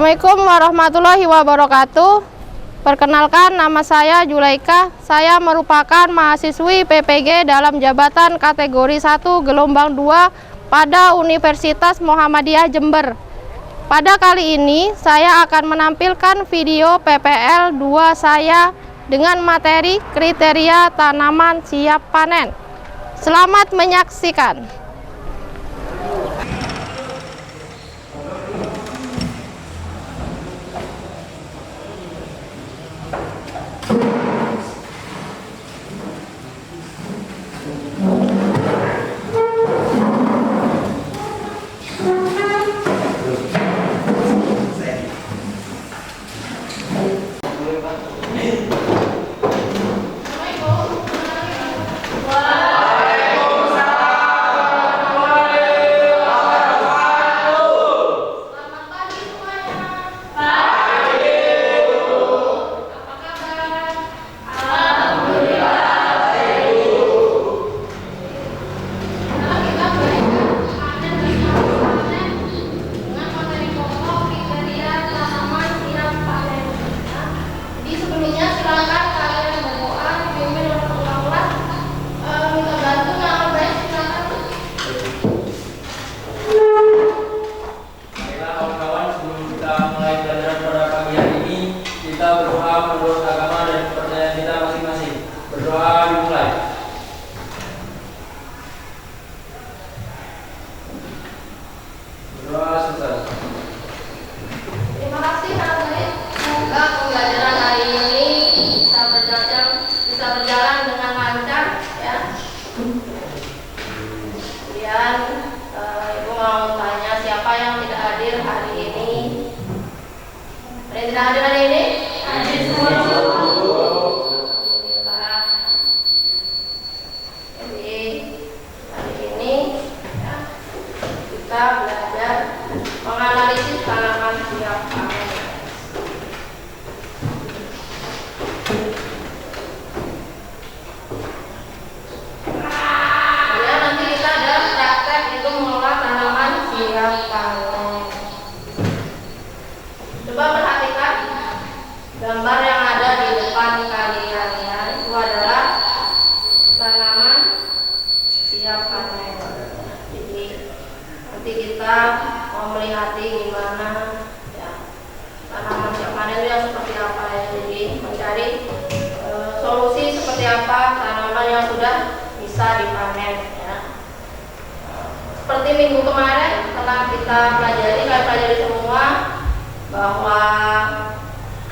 Assalamualaikum warahmatullahi wabarakatuh. Perkenalkan, nama saya Julaika. Saya merupakan mahasiswi PPG dalam jabatan kategori 1 gelombang 2 pada Universitas Muhammadiyah Jember. Pada kali ini saya akan menampilkan video PPL 2 saya dengan materi kriteria tanaman siap panen. Selamat menyaksikan. Gambar yang ada di depan kalian ya, itu adalah tanaman siap panen. Jadi nanti kita mau melihat gimana ya, tanaman siap panen itu seperti apa ya. Jadi mencari solusi seperti apa tanaman yang sudah bisa dipanen ya. Seperti minggu kemarin telah kita pelajari semua bahwa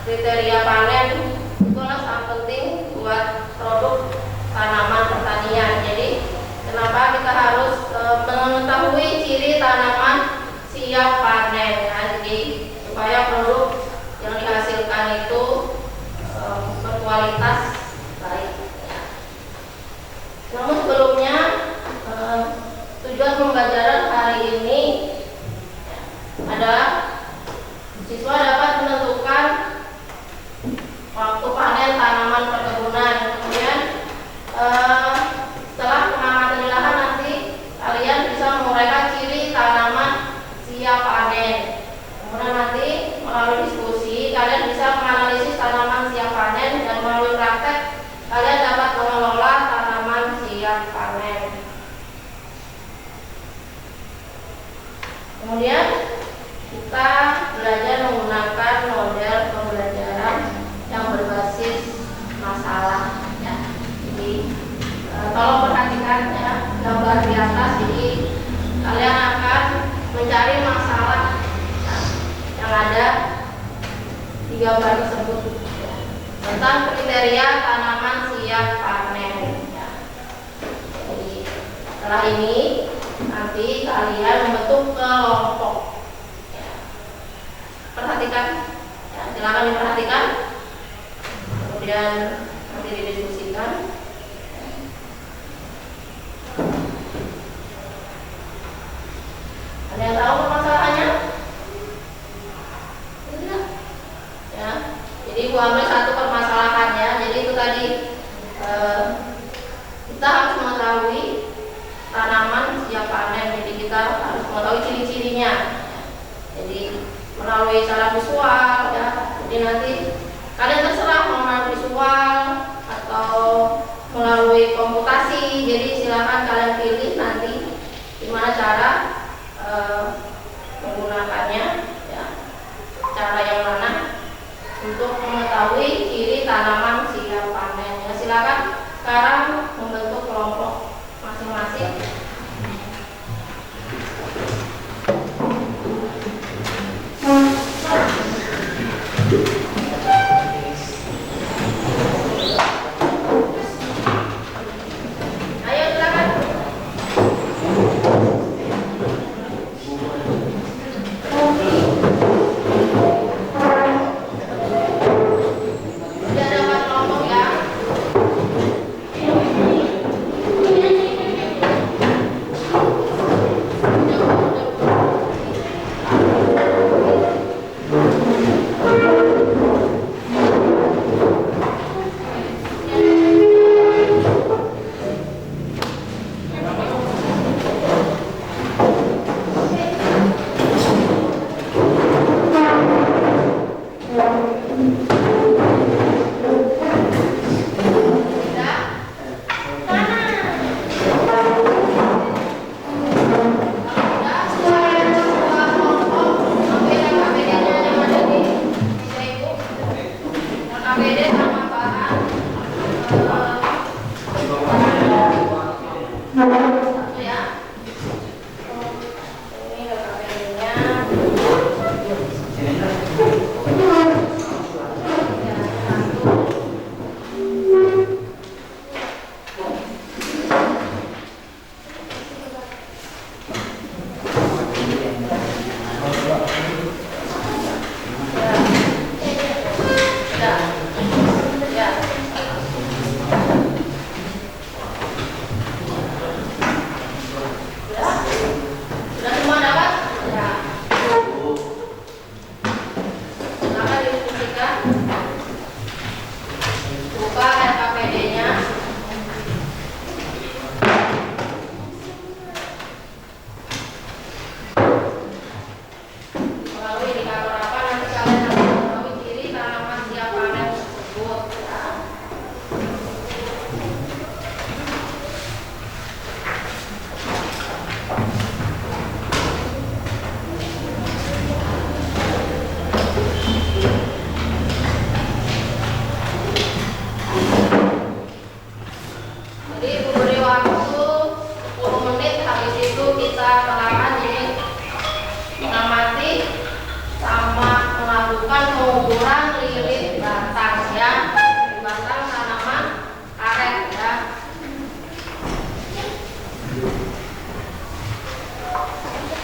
kriteria panen itulah sangat penting buat produk tanaman pertanian. Jadi kenapa kita harus mengetahui ciri tanaman siap panen ya. Jadi supaya produk yang dihasilkan itu berkualitas baik ya. Namun sebelumnya tujuan pembelajaran hari ini ya, adalah siswa dapat menentukan waktu panen tanaman perkebunan. Kemudian setelah pengamatan di lahan nanti kalian bisa menguraikan ciri tanaman siap panen. Kemudian nanti melalui diskusi kalian bisa menganalisis tanaman siap panen, dan melalui praktek kalian dapat mengelola tanaman siap panen. Kemudian kita belajar menggunakan model pembelajaran yang berbasis masalah ya. Jadi tolong perhatikan ya gambar di atas. Jadi kalian akan mencari masalah ya, yang ada di gambar tersebut ya, tentang kriteria tanaman siap panen ya. Jadi setelah ini nanti kalian membentuk kelompok ya. Perhatikan ya, silakan diperhatikan. Kemudian nanti didiskusikan. Ada yang tahu permasalahannya? Tidak? Ya. Jadi Ibu ambil satu permasalahannya. Jadi itu tadi kita harus mengetahui tanaman siap panen. Jadi kita harus mengetahui ciri-cirinya. Jadi melalui cara visual ya. Jadi nanti kalian terserah mau melalui visual atau melalui komputasi. Jadi silakan kalian pilih nanti gimana cara menggunakannya ya, cara yang mana untuk mengetahui ciri tanaman siap panen ya. Silakan sekarang membentuk kelompok masing-masing. Ayo silakan. Sudah dapat kelompok ya.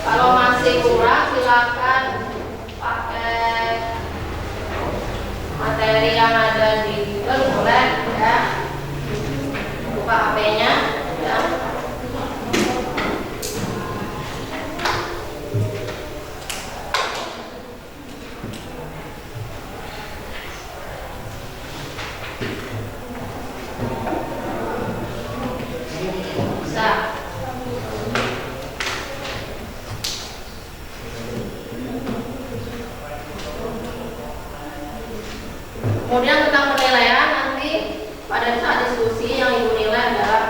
Kalau masih kurang silakan pakai materi yang ada di Google, boleh ya. Buka HP-nya ya. Bisa. Kemudian tentang penilaian nanti pada saat diskusi yang ibu nilai adalah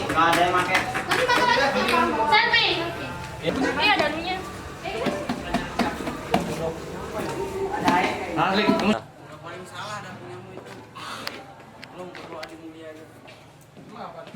Nggak ada yang pakai. Selfie. Ini ada anunya. Paling salah ada punyamu itu. Belum perlu ada mulia. Apa?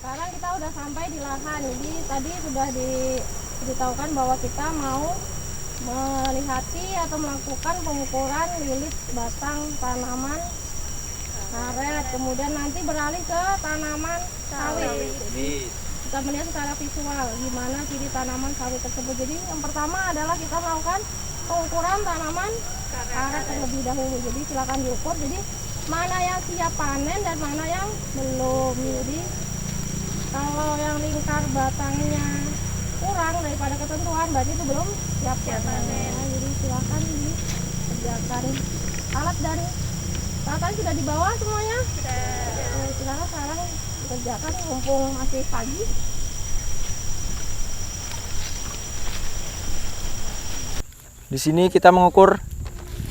Sekarang kita udah sampai di lahan. Jadi tadi sudah diberitahukan bahwa kita mau melihati atau melakukan pengukuran lilit batang tanaman karet, kemudian nanti beralih ke tanaman sawit. Jadi kita melihat secara visual gimana ciri tanaman sawit tersebut. Jadi yang pertama adalah kita melakukan pengukuran tanaman karet terlebih dahulu. Jadi silakan diukur. Jadi mana yang siap panen dan mana yang belum. Jadi kalau yang lingkar batangnya kurang daripada ketentuan, berarti itu belum siap panen. Jadi silakan dikerjakan. Alat dan peralatan sudah dibawa semuanya? Sudah. Silakan sekarang dikerjakan mumpung masih pagi. Di sini kita mengukur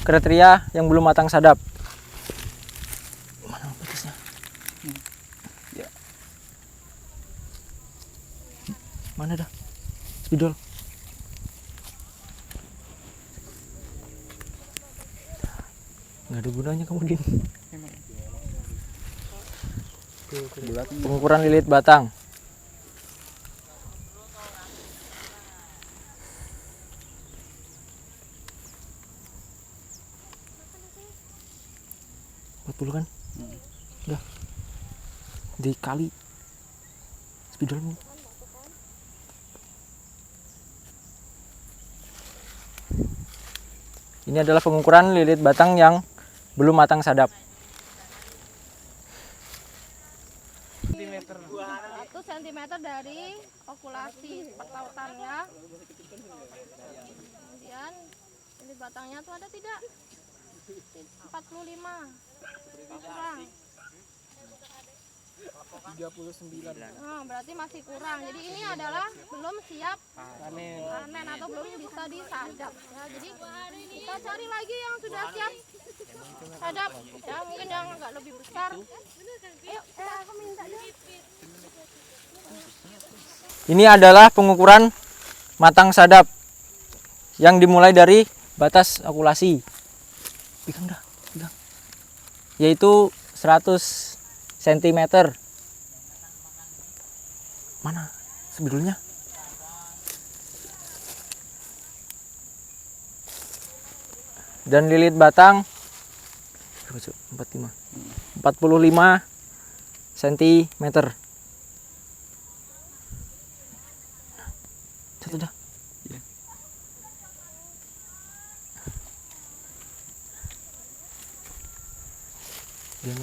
kriteria yang belum matang sadap. Mana batasnya? Ya. Mana dah? Spidol. Nggak ada gunanya kamu Din. Pengukuran lilit batang. Kan? Udah dikali spidolmu. Ini adalah pengukuran lilit batang yang belum matang sadap. 1 cm dari okulasi pertautan ya. Kemudian lilit batangnya tuh ada tidak? 45 kurang. 39. Berarti masih kurang. Jadi ini adalah belum siap panen atau belum bisa disadap ya. Jadi kita cari lagi yang sudah siap sadap ya, mungkin yang agak lebih besar. Ayo aku minta dong. Ini adalah pengukuran matang sadap yang dimulai dari batas okulasi. Pegang dah, pegang. Yaitu 100 cm. Mana spidolnya? Dan lilit batang 45 cm. Satu dah. Dia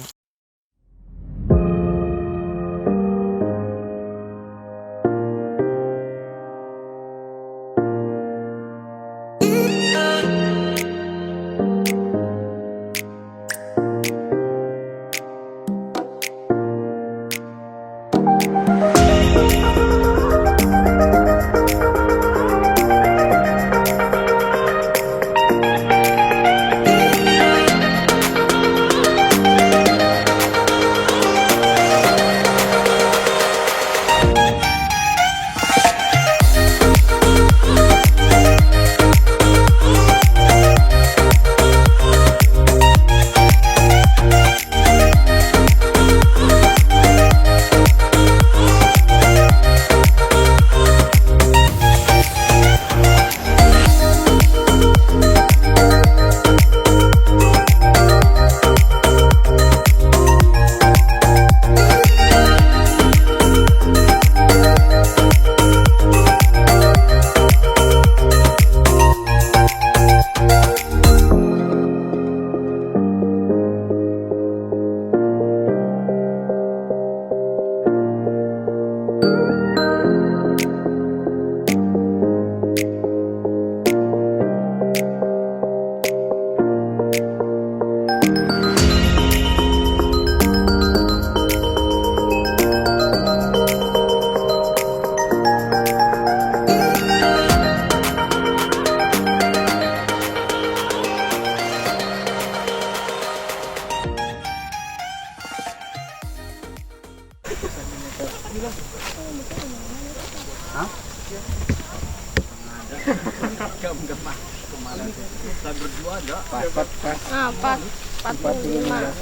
Nah, 45. Nah,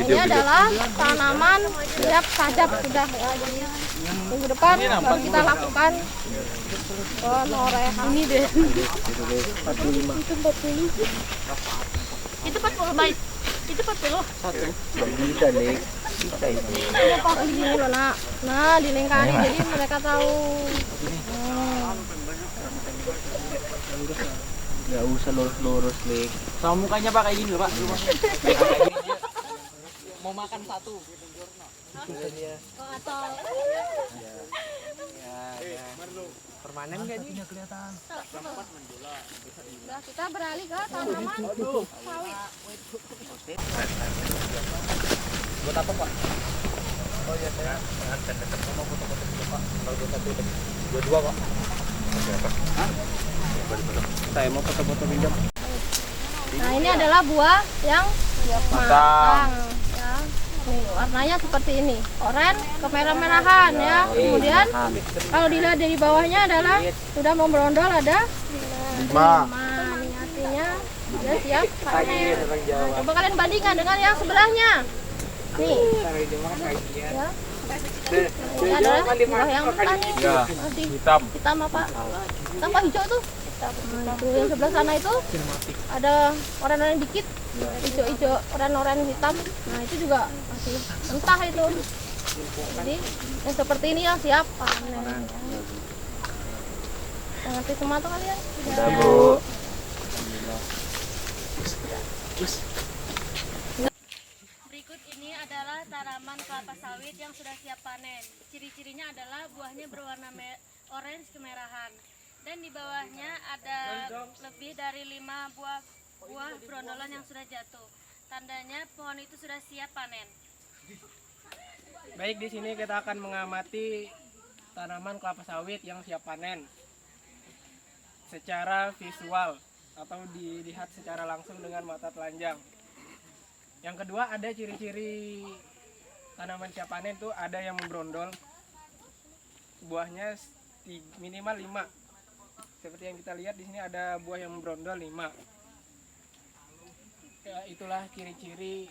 ini adalah tanaman siap sajak sudah ya. Jadi minggu depan baru kita lakukan penorehan. Ini deh. 45. Itu 40. Itu 40 baik. Itu 40. Bisa nih. Bisa ini. Ini loh, Nak. Nah, dilingkari jadi mereka tahu. Nggak usah lurus-lurus nih. Sama mukanya Pak kayak gini loh Pak. Mau makan satu. Permanen nggak nih? Kelihatan. Nah, kita beralih ke tanaman sawit. Buat apa Pak? Oh iya saya mau foto-foto dulu Pak. Kalau 22 Pak. Hah? Saya mau foto-foto pinjam. Nah, ini adalah buah yang matang ya. Nih, warnanya seperti ini, oranye kemerah-merahan ya. Kemudian kalau dilihat dari bawahnya adalah sudah memberondol ada 5. Nih, artinya sudah siap panen. Nah, coba kalian bandingkan dengan yang sebelahnya. Nih. Ya. Ini adalah buah yang mentah nih. Masih hitam apa? Hitam apa hijau tuh? Nah, itu yang sebelah sana itu ada oranye-oranye dikit, hijau-hijau, oranye-oranye hitam. Nah, itu juga masih mentah itu. Jadi yang seperti ini yang siap panen. Ngerti semua tuh kalian? Udah Bu. Berikut ini adalah tanaman kelapa sawit yang sudah siap panen. Ciri-cirinya adalah buahnya berwarna orange kemerahan. Dan di bawahnya ada lebih dari 5 buah berondolan yang sudah jatuh. Tandanya pohon itu sudah siap panen. Baik, di sini kita akan mengamati tanaman kelapa sawit yang siap panen secara visual atau dilihat secara langsung dengan mata telanjang. Yang kedua, ada ciri-ciri tanaman siap panen itu ada yang membrondol, buahnya minimal 5. Seperti yang kita lihat di sini ada buah yang membrondol 5. Ya, itulah ciri-ciri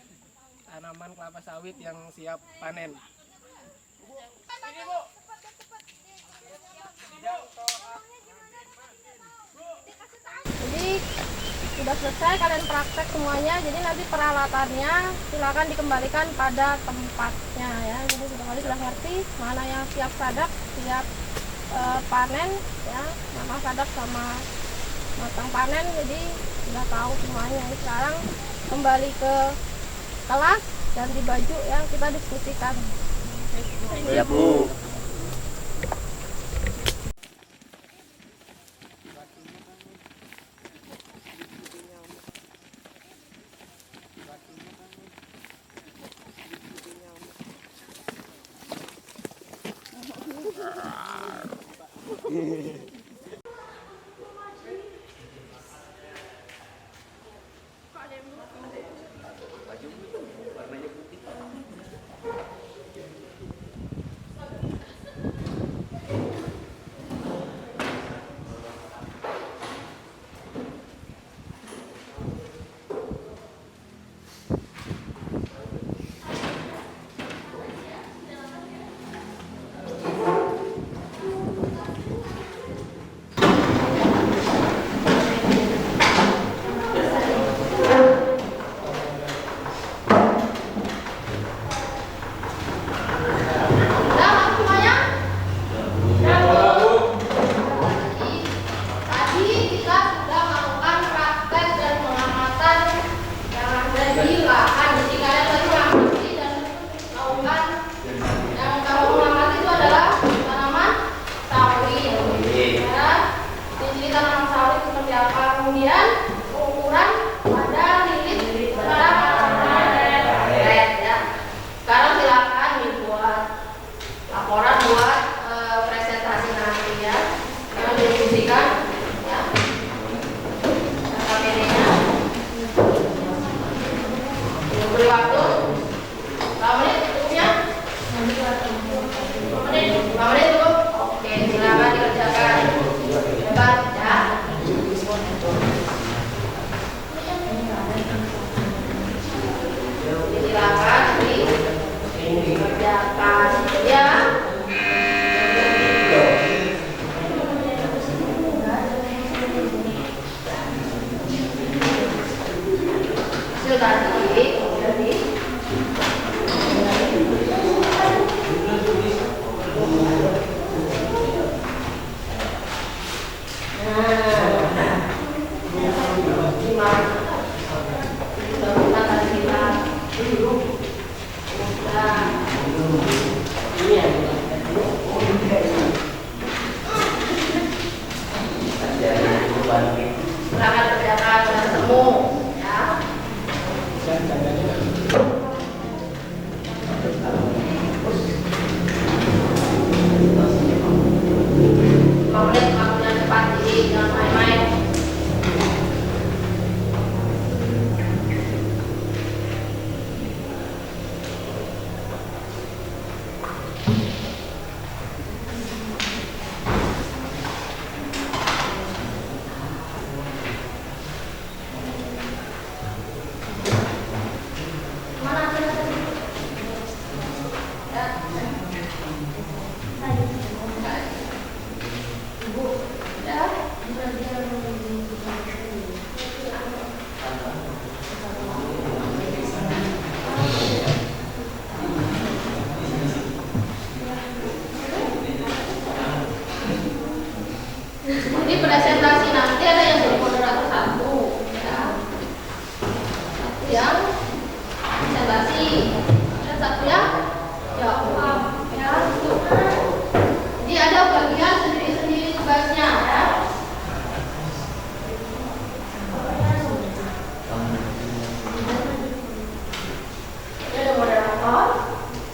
tanaman kelapa sawit yang siap panen. Jadi sudah selesai kalian praktek semuanya. Jadi nanti peralatannya silakan dikembalikan pada tempatnya ya. Jadi kalian sudah ngerti mana yang siap sadak, siap panen ya, mana sadak sama matang panen. Jadi sudah tahu semuanya. Sekarang kembali ke kelas, ganti baju ya, kita diskusikan. Ya Bu. Kerjakan ya. Hasil tadi jadi silakan kerjakan dengan temu ya. Komplit waktunya cepat, jadi jangan main-main. Jadi presentasi nanti ada yang jadi moderator satu, ya. Satu yang presentasi, dan satu yang jawab, ya. Jadi ada bagian sendiri-sendiri tugasnya, ya. Ini ada moderator,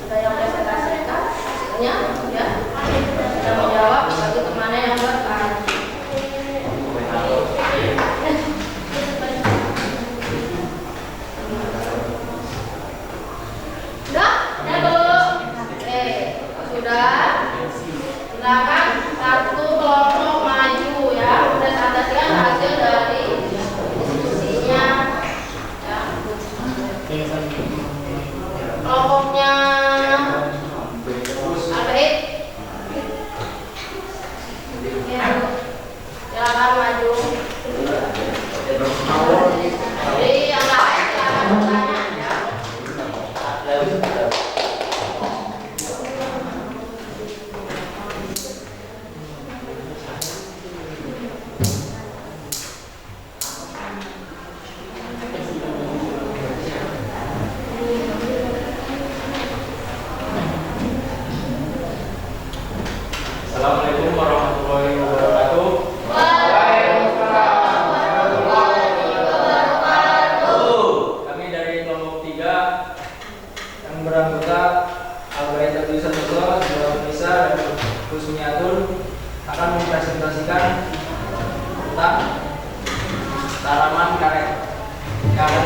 ada yang presentasikan hasilnya, ya. Ada menjawab bagi temannya yang bertanya. Silakan satu kelompok maju ya, presentasikan hasil dari diskusinya ya. Kelompoknya Alfred ya, silakan maju. Jadi yang lain silakan bertanya ya. Assalamualaikum warahmatullahi wabarakatuh. Waalaikumsalam warahmatullahi wabarakatuh. Kami dari kelompok 3 yang beranggota Al-Bait Abdul Santoso, Nisa dan Kusmiatun akan mempresentasikan tentang tanaman karet yang akan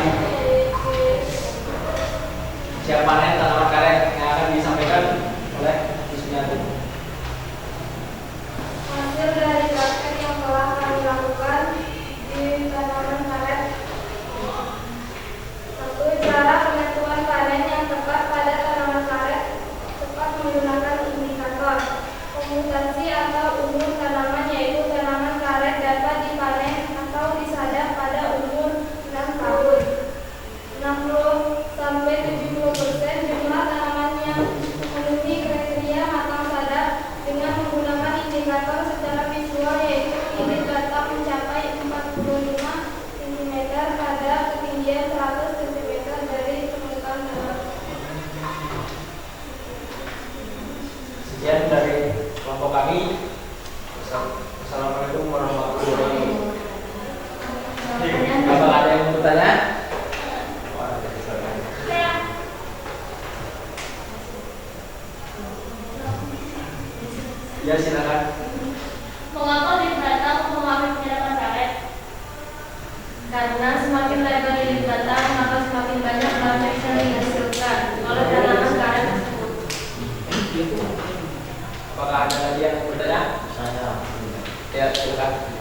siap panen tanaman karet yang akan disampaikan oleh Kusmiatun. Hasil dari praktek yang telah kami lakukan di tanaman karet. Satu, cara penentuan panen yang tepat pada tanaman karet tepat menggunakan indikator komutasi atau umur tanaman, yaitu tanaman karet dapat dipanen atau disadap pada umur 6 tahun. 60-70% jumlah tanaman yang memenuhi kriteria matang sadap dengan menggunakan indikator secara visual, yaitu titik batang mencapai 45 cm pada ketinggian 100 cm dari permukaan tanah. Sekian dari kelompok kami. Assalamualaikum warahmatullahi wabarakatuh. Apakah ada yang mau bertanya? Ya, silakan. Mengapa dibatang untuk mengambil penyerapan karet? Karena semakin lebar lilin batang, maka semakin banyak bahan yang dihasilkan oleh tanaman karet tersebut. Apakah ada lagi yang bertanya? Saya Ya, silakan.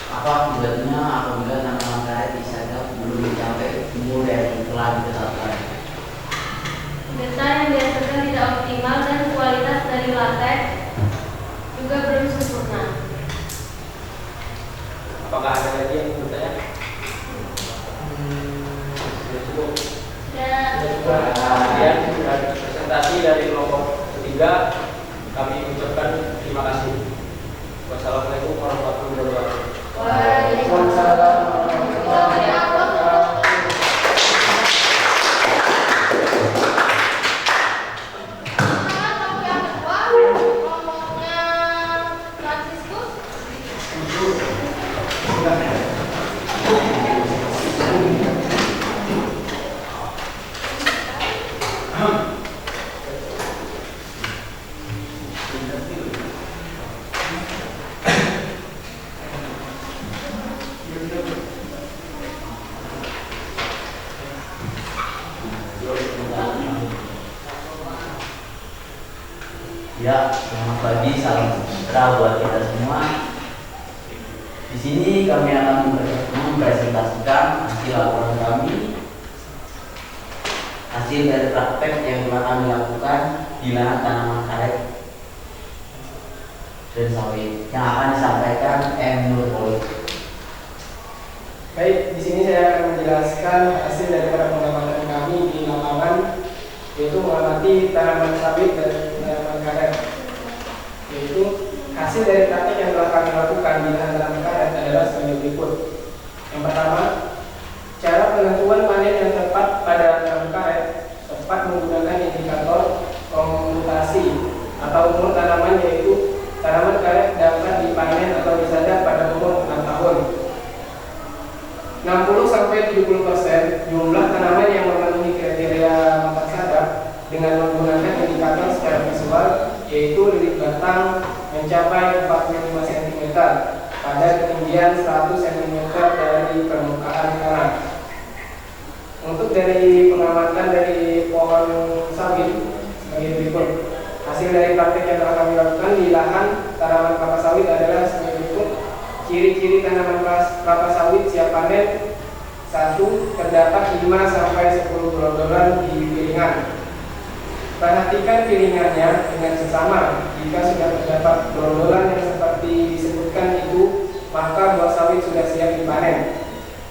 apa akibatnya apabila tanaman karet disadap belum mencapai umur yang telah ditetapkan? lantai juga belum sempurna. Apakah ada lagi yang bertanya? Kemudian presentasi dari kelompok ketiga kami ucapkan terima kasih. Wassalamualaikum warahmatullahi wabarakatuh. Waalaikumsalam warahmatullahi wabarakatuh. Kelompoknya Franciscus. Ya, selamat pagi, salam sejahtera buat kita semua. Di sini kami akan mempresentasikan hasil laporan kami, hasil dari praktek yang telah kami lakukan di lahan tanaman karet dan sawit yang akan disampaikan M. Nurholis. Baik, di sini saya akan menjelaskan hasil daripada pengamatan kami di lapangan, yaitu mengamati tanaman sawit dan tanaman karet. Yaitu hasil dari praktek yang telah kami lakukan di lahan tanaman karet adalah sebagai berikut. Yang pertama, cara penentuan panen yang tepat pada tanaman karet tepat menggunakan indikator komutasi atau umur tanaman, yaitu tanaman karet dapat dipanen atau disadap pada umur 6 tahun. 60-70% jumlah tanaman yang memenuhi kriteria mata sadap dengan menggunakan indikator secara visual, yaitu lirik batang mencapai 45 cm pada ketinggian 100 cm dari permukaan tanah. Untuk dari pengamatan dari pohon sawit sebagai berikut. Hasil dari praktek yang telah kami lakukan di lahan tanaman kelapa sawit adalah sebagai berikut. Ciri-ciri tanaman kelapa sawit siap panen: 1. Terdapat 5-10 gerondolan di piringan. Perhatikan piringannya dengan seksama. Jika sudah terdapat gerondolan yang seperti disebutkan itu, maka buah sawit sudah siap dipanen.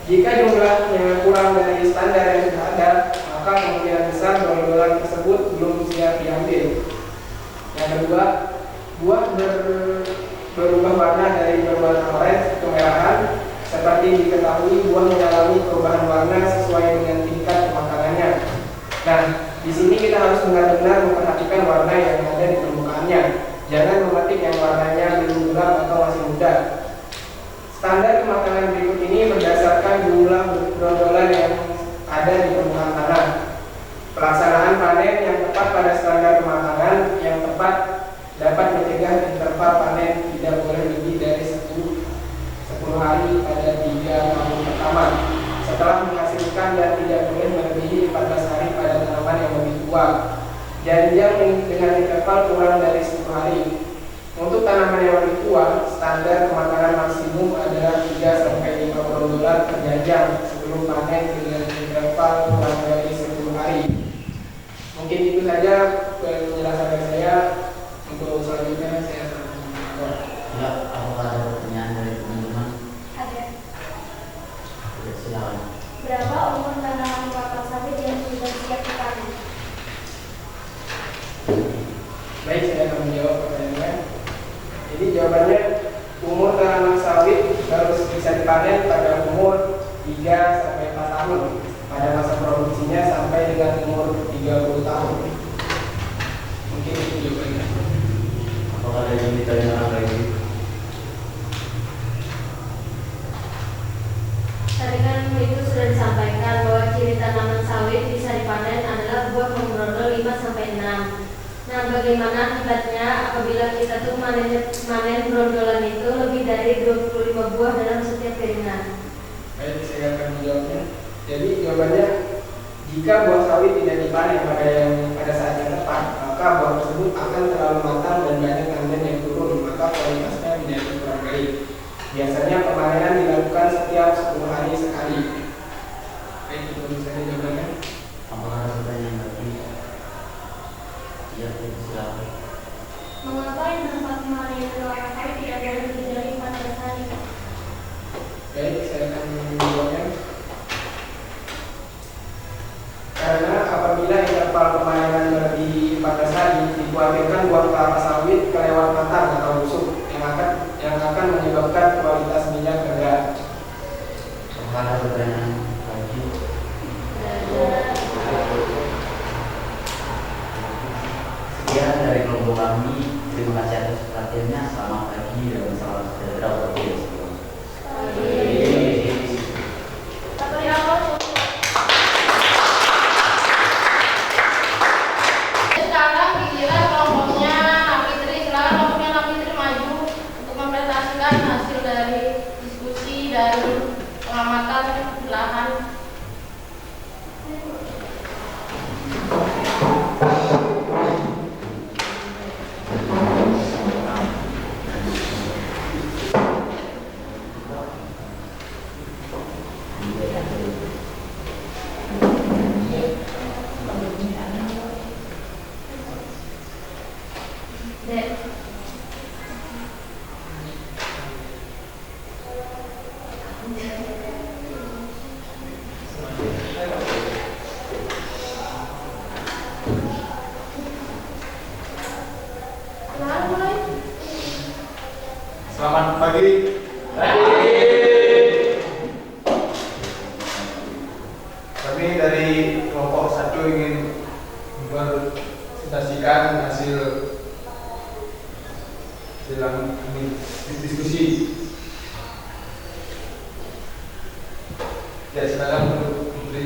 Jika jumlahnya kurang dari standar yang sudah ada, maka kemungkinan besar gerondolan tersebut belum siap diambil. Yang kedua, buah berubah warna dari berwarna oranye ke kemerahan. Seperti diketahui, buah mengalami perubahan warna sesuai dengan tingkat kematangannya. Nah, di sini kita harus benar-benar memperhatikan warna yang ada di permukaannya. Jangan memetik yang warnanya belum gelap atau masih muda. Standar kematangan berikut ini berdasarkan jumlah gerondolan yang ada di permukaan tanah. Pelaksanaan panen yang tepat pada standar kematangan yang tepat dapat mencegah interval panen tidak boleh lebih dari 10 hari pada 3 tahun pertama setelah menghasilkan, dan tidak boleh melebihi 14 hari pada tanaman yang lebih tua, dan yang dengan interval kurang dari 10 hari. Untuk tanaman yang lebih tua, standar kematangan maksimum adalah 3-5 gerondolan per jajang sebelum panen dengan interval kurang dari 10 hari. Mungkin itu saja penjelasan dari saya. Untuk selanjutnya saya serahkan. Ya, apakah ada pertanyaan dari teman-teman? Ada. Ya, silakan. Berapa umur tanaman kelapa sawit yang sudah siap dipanen? Baik, saya akan menjawab pertanyaannya. Jadi jawabannya, umur tanaman sawit harus bisa dipanen pada umur 3-4 tahun, pada masa produksinya sampai dengan umur 30 tahun. Mungkin itu jawabannya. Apakah ada yang ditanyakan lagi? Tadi kan itu sudah disampaikan bahwa ciri tanaman sawit bisa dipanen adalah buah menggerondol 5-6. Nah, bagaimana akibatnya apabila kita tuh manen gerondolan itu lebih dari 25 buah dalam setiap piringan? Baik, saya akan menjawabnya. Jadi jawabannya, jika buah sawit tidak dipanen pada saat yang tepat, maka buah tersebut akan terlalu matang dan banyak tandan yang turun, maka kualitasnya menjadi kurang baik. Biasanya pemanenan dilakukan setiap 10 hari sekali. Baik, itu misalnya jawabannya. Apakah ada pertanyaan lagi? Ya, silakan. Mengapa indah Fatimah Raya kelapa sawit tidak boleh lebih dari 14 hari? Baik, saya akan menjawabnya. Karena apabila interval pemanenan melebihi 14 hari, dikhawatirkan buah kelapa sawit kelewat matang atau busuk yang akan menyebabkan kualitas minyak rendah. Apakah ada pertanyaan lagi? Sekian dari kelompok kami. Terima kasih atas perhatiannya. Selamat pagi dan salam sejahtera untuk kita semua. Seperti apa? Sekarang giliran kelompoknya Napitri. Silakan kelompoknya Napitri maju untuk mempresentasikan hasil dari diskusi dan pengamatan lahan. Selamat pagi. Kami dari kelompok 1 ingin mempresentasikan hasil dalam diskusi. Ya, silakan untuk Putri.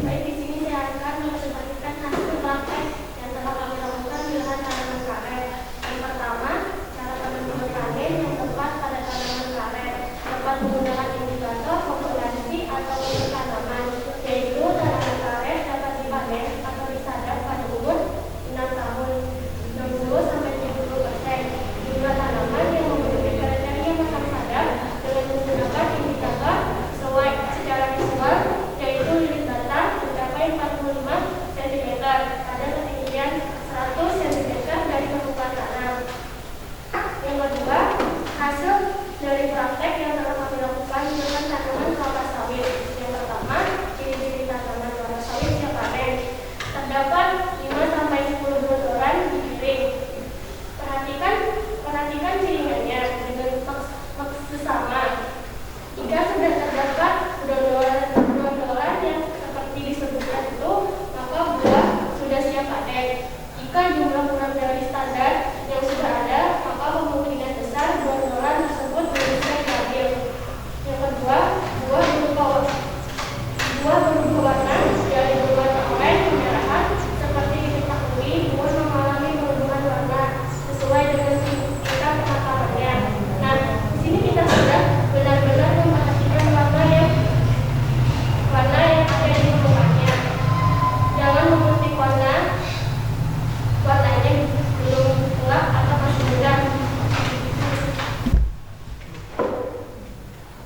Baik, di sini saya akan mempresentasikan hasil praktek yang telah kami lakukan di lahan tanaman karet. Yang pertama, cara penentuan panen yang tepat pada tanaman karet dapat menggunakan indikator populasi atau umur tanaman, yaitu tanaman karet dapat dipanen atau disadap pada umur 6 tahun 60 sampai 70%. Jumlah tanaman yang memenuhi kriteria matang sadap dengan menggunakan indikator sesuai secara visual, yaitu lilit batang mencapai 45 cm pada ketinggian 100 cm dari permukaan tanah. Yang kedua, hasil dari praktek yang telah kami lakukan dengan tanaman kelapa sawit. Yang pertama, ciri-ciri tanaman kelapa sawit siap panen. Terdapat 5-10 bodoran di piring. Perhatikan ciri-cirinya dengan seksama. Jika sudah terdapat dondolan yang seperti disebutkan itu, maka buah sudah siap panen. Jika jumlah kurang dari standar yang sudah ada, maka kemungkinan besar dondolan tersebut belum bisa diambil. Yang kedua, buah berubah warna dari berwarna oranye kemerahan. Seperti diketahui, buah mengalami perubahan warna sesuai dengan tingkat kematarannya. Nah, di sini kita sudah benar-benar memperhatikan warna yang ada di permukaannya. Jangan memetik warnanya belum gelap atau masih muda.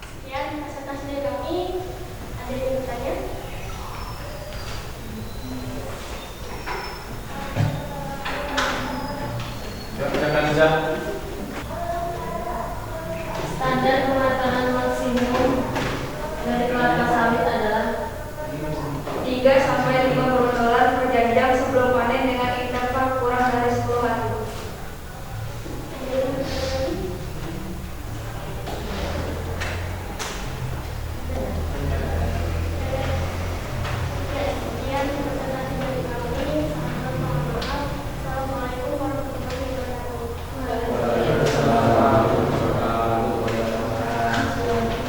Sekian presentasi dari kami. Ada yang bertanya? Silakan Liza. Standar pematangan maksimum dari kelapa sawit adalah 3-5 bodolan per jam sebelum panen dengan interval kurang dari 10 hari. Sekian presentasi dari kami. Mohon maaf. Assalamualaikum warahmatullahi wabarakatuh.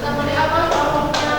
Seperti apa kelompoknya?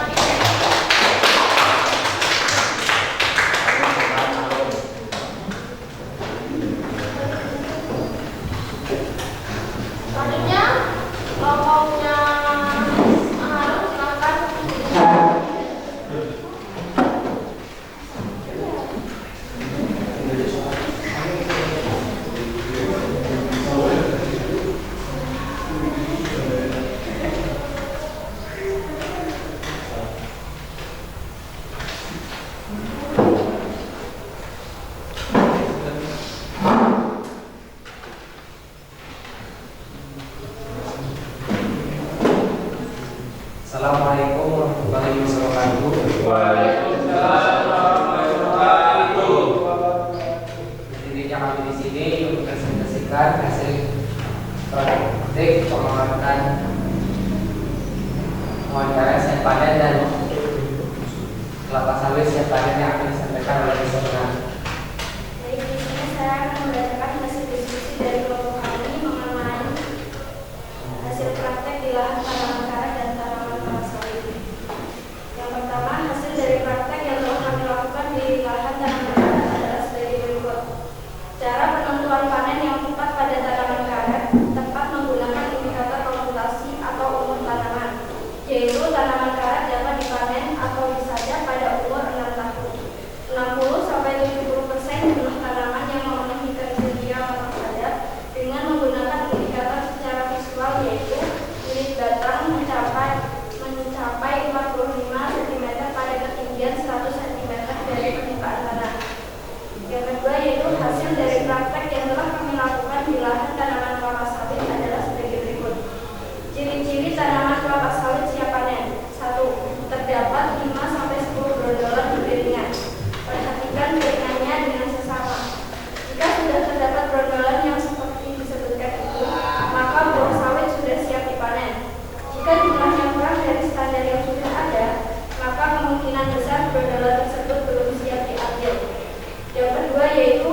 kelapa sawit siap panen yang akan disampaikan oleh Ibu. Baik, di sini saya akan membacakan hasil diskusi dari kelompok kami mengenai hasil praktek di lahan tanaman karet dan tanaman kelapa sawit. Yang pertama, hasil dari praktek yang telah kami lakukan di lahan tanaman karet adalah sebagai berikut. Cara penentuan panen yang tepat pada tanaman karet tepat menggunakan indikator komputasi atau umur tanaman, yaitu tanaman karet dapat dipanen atau disadap pada umur 6 tahun. 60-70% jumlah tanaman yang memenuhi kriteria matang sadap dengan menggunakan indikator secara visual, yaitu unit batang mencapai 45 cm pada ketinggian 100 cm dari permukaan tanah. Yang kedua yaitu hasil dari praktek yang telah kami lakukan di lahan tanaman kelapa sawit adalah sebagai berikut. Ciri-ciri tanaman kelapa sawit siap panen. 1. Terdapat 5-10 brondolan beriringan. Perhatikan beriringannya dengan sesama. Jika sudah terdapat brondolan yang seperti disebutkan itu, maka buah sawit sudah siap dipanen. Jika jumlahnya kurang dari standar yang sudah ada, maka kemungkinan besar brondolan tersebut belum siap diambil. Yang kedua yaitu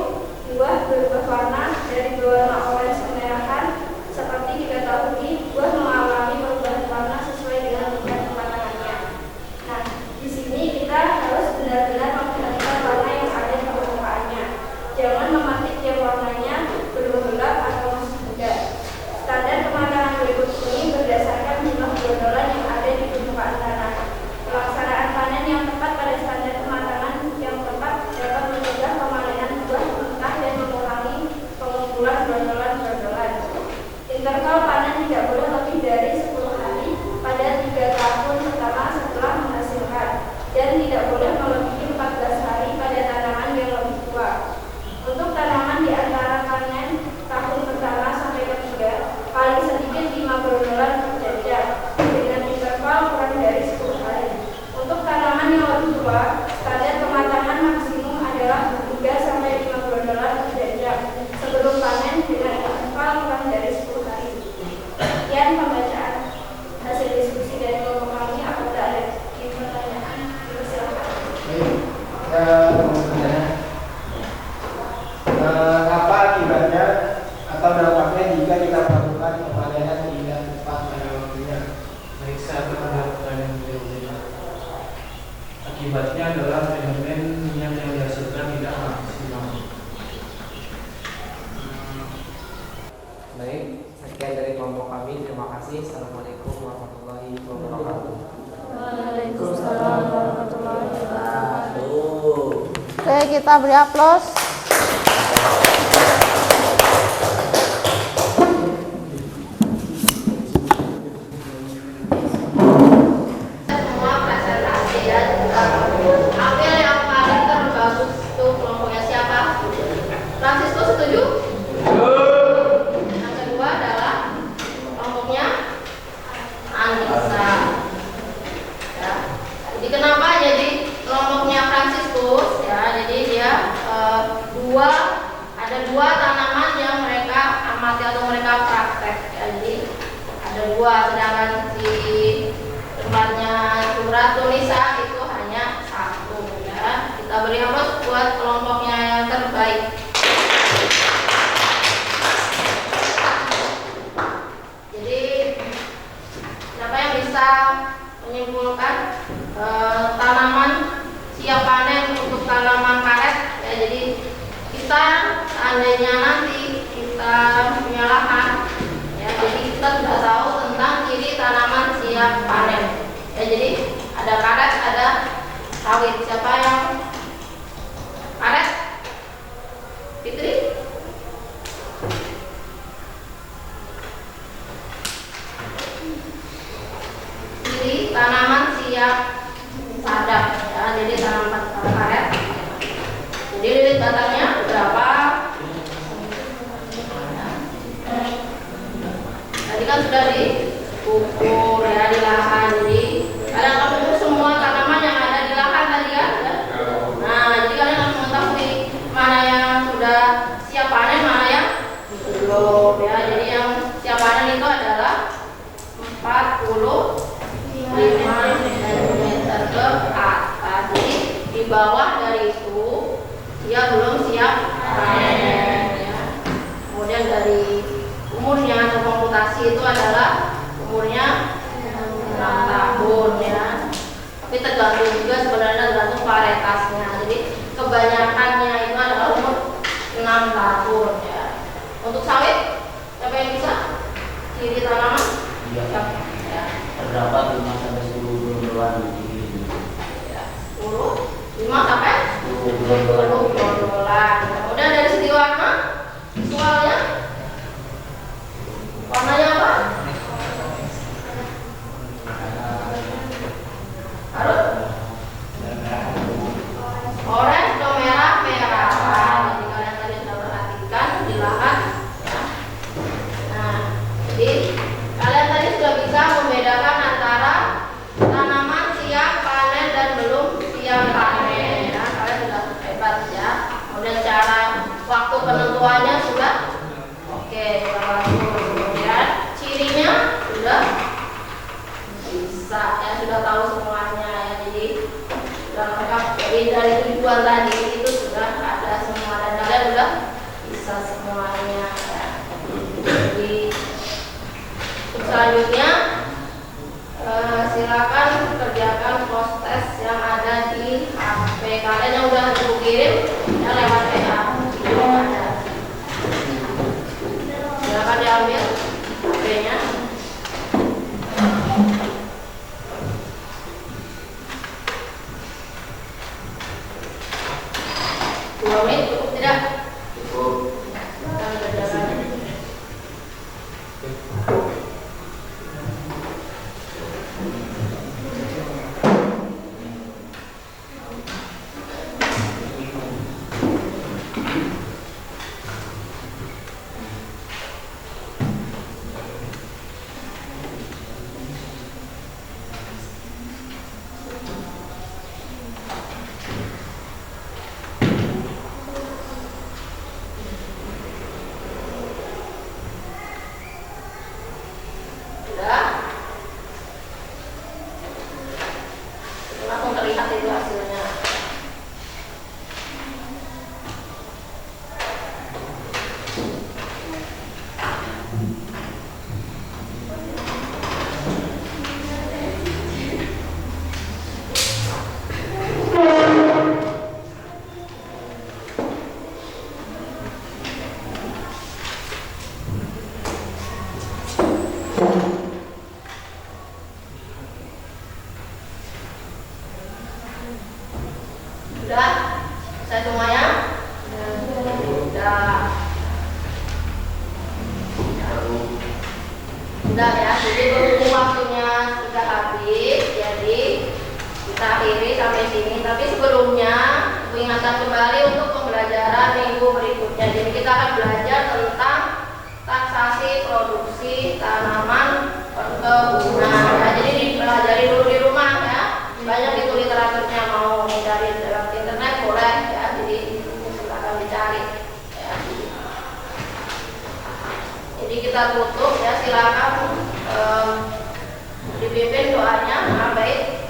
buah berubah warna dari berwarna orange kemerahan. Seperti diketahui, buah mengalami perubahan warna sesuai dengan tingkat kematangannya. Nah, di sini kita harus benar-benar memperhatikan warna yang ada di permukaannya. Jangan mematik yang warnanya berubah gelap atau masih muda. Standar kematangan berikut ini berdasarkan jumlah brondolan yang ada di permukaan tanah. Pelaksanaan panen yang tepat pada standar kematangan yang tepat dapat mencegah pemanenan buah mentah dan mengurangi pengumpulan brondolan-brondolan. Interval panen tidak boleh lebih dari 10 hari pada 3 tahun pertama setelah menghasilkan, dan tidak boleh melebihi 14 hari pada tanaman yang lebih tua. Untuk tanaman di antara panen tahun pertama sampai ketiga, paling sedikit 5 brondolan per jenjang dengan interval kurang dari 10 hari. Untuk tanaman yang lebih tua, standar kematangan maksimum adalah 3-5 brondolan per jenjang sebelum panen dengan interval kurang dari 10 hari. Sekian pembacaan hasil diskusi dari kelompok kami. Apabila ada pertanyaan, silakan. Apa akibatnya atau dampaknya jika kita melakukan pemanenan tidak tepat pada waktunya? Baik, saya terhadap pertanyaan beliau. Akibatnya adalah fenomena yang dihasilkan tidak maksimal. Baik, sekian dari kelompok kami. Terima kasih. Assalamualaikum warahmatullahi wabarakatuh. Waalaikumsalam warahmatullahi wabarakatuh. Oke, kita beri aplaus. Semua presentasi ya, ambil yang paling terbagus itu kelompoknya siapa? Francisco setuju? Yang kedua adalah kelompoknya Anissa. Ya. Jadi kenapa jadi kelompoknya Franciscus? Ya, jadi dia ada dua tanaman yang mereka amati atau mereka praktek. Ya, jadi ada dua, sedangkan si tempatnya Surat Tunisa itu hanya satu. Ya. Kita beri aplaus buat kelompoknya yang terbaik. Jadi siapa yang bisa menyimpulkan tanaman siap panen untuk tanaman karet? Ya, jadi kita seandainya nanti kita punya lahan, ya, jadi kita sudah tahu tentang ciri tanaman siap panen. Ya, jadi ada karet, ada sawit. Siapa yang karet? Fitri? Ciri tanaman siap sadap. Ya, jadi tanaman karet. Jadi lilit batangnya berapa? Tadi kan sudah diukur ya di lahan. Jadi kalian akan ukur semua tanaman yang ada di lahan tadi kan? Nah, jadi kalian harus mengetahui mana yang sudah siap panen, mana yang belum ya. Jadi yang siap panen itu adalah 45 cm ke atas. Jadi bawah dari itu dia belum siap panen ya. Kemudian dari umurnya atau komputasi itu adalah umurnya 6 tahun ya. Tapi tergantung juga sebenarnya tergantung varietasnya. Jadi kebanyakannya itu adalah umur 6 tahun ya. Untuk sawit siapa yang bisa? Ciri tanaman? Iya. Ya. Terdapat 5 sampai 10 bulan Ya. 5 sampai 10 bulan. Kemudian dari segi warna, visualnya warnanya apa? Harus orange atau merah-merahan. Jadi kalian tadi sudah perhatikan di lahan ya. Nah, jadi kalian tadi sudah bisa membedakan antara tanaman siap panen dan belum siap panen ya. Kalian sudah hebat ya. Kemudian cara waktu penentuannya sudah oke, sudah bagus. Kemudian cirinya sudah bisa ya, sudah tahu semuanya ya. Jadi sudah lengkap. Jadi dari tujuan tadi itu sudah ada semua dan kalian sudah bisa semuanya ya. Jadi untuk selanjutnya silakan kerjakan proses yang ada di HP kalian yang udah aku kirim ya lewat WA. Itu ada. Silakan diambil HP-nya. Cukup tidak? Cukup. Kita berjalan. Langsung terlihat itu hasilnya. Sudah? Saya semuanya? Sudah. Sudah ya, jadi berhubung waktunya sudah habis, jadi kita akhiri sampai sini. Tapi sebelumnya, aku ingatkan kembali untuk pembelajaran minggu berikutnya. Jadi kita akan belajar tentang taksasi produksi tanaman perkebunan. Nah, jadi dipelajari dulu di rumah ya. Banyak itu literaturnya, mau mencari dalam internet boleh ya. Jadi silakan dicari ya. Jadi kita tutup ya, silakan dipimpin doanya. Nah, baik.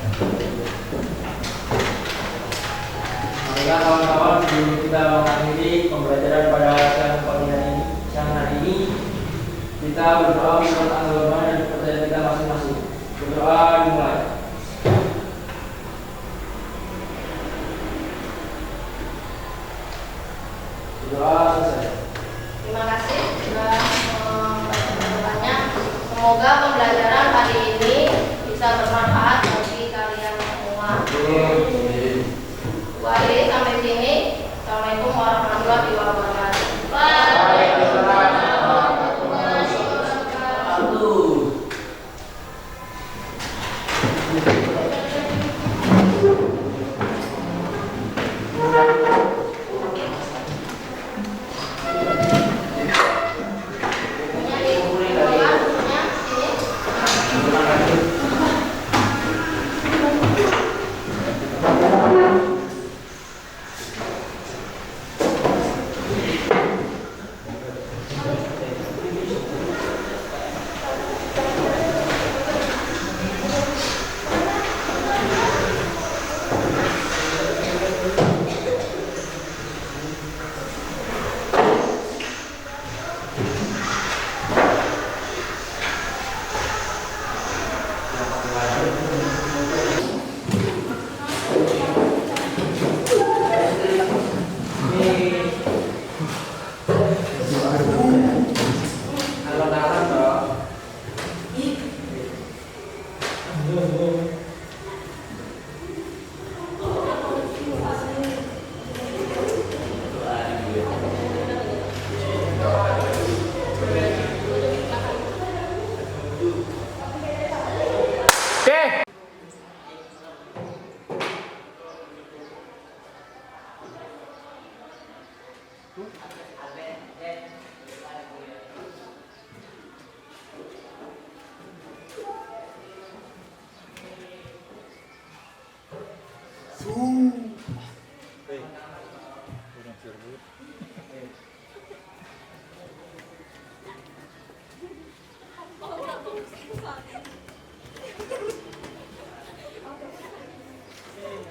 Baiklah kawan-kawan, sebelum kita mengakhiri pembelajaran pada siang hari ini, kita berdoa menurut agama dan kepercayaan kita masing-masing. Berdoa dimulai. Doa selesai. Terima kasih sudah membaca. Semoga pembelajaran hari ini bisa bermanfaat bagi kalian semua. Baik, sampai sini. Assalamualaikum warahmatullahi wabarakatuh. Waalaikumsalam warahmatullahi wabarakatuh.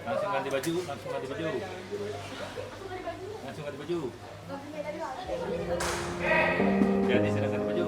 Langsung ganti baju. Langsung ganti baju. Ganti sudah ganti baju.